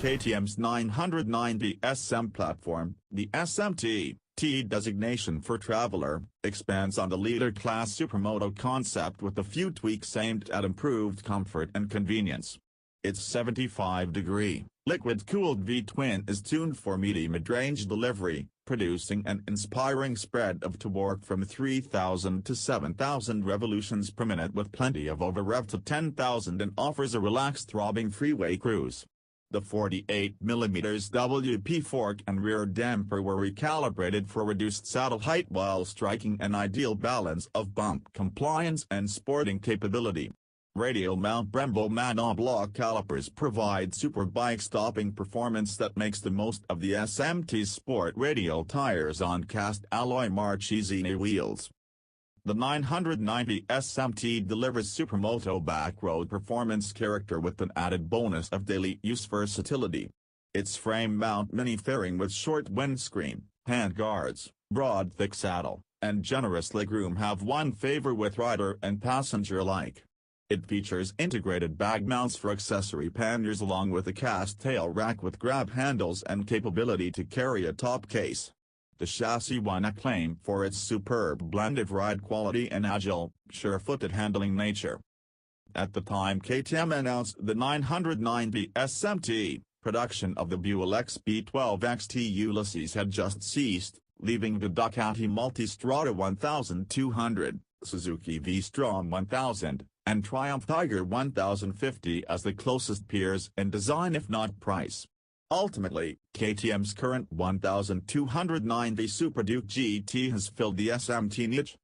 KTM's 990 SM platform, the SMT designation for Traveler, expands on the leader-class supermoto concept with a few tweaks aimed at improved comfort and convenience. Its 75-degree, liquid-cooled V-twin is tuned for meaty mid-range delivery, producing an inspiring spread of torque from 3,000 to 7,000 revolutions per minute with plenty of over-rev to 10,000 and offers a relaxed throbbing freeway cruise. The 48mm WP fork and rear damper were recalibrated for reduced saddle height while striking an ideal balance of bump compliance and sporting capability. Radial mount Brembo monoblock calipers provide Superbike stopping performance that makes the most of the SMT's sport radial tires on cast alloy Marchesini wheels. The 990 SMT delivers supermoto backroad performance character with an added bonus of daily use versatility. Its frame mount mini fairing with short windscreen, handguards, broad thick saddle, and generous legroom have won favor with rider and passenger alike. It features integrated bag mounts for accessory panniers along with a cast tail rack with grab handles and capability to carry a top case. The chassis won acclaim for its superb blend of ride quality and agile, sure-footed handling nature. At the time KTM announced the 990 SMT, production of the Buell XB12 XT Ulysses had just ceased, leaving the Ducati Multistrada 1200, Suzuki V-Strom 1000, and Triumph Tiger 1050 as the closest peers in design if not price. Ultimately, KTM's current 1290 Super Duke GT has filled the SMT niche,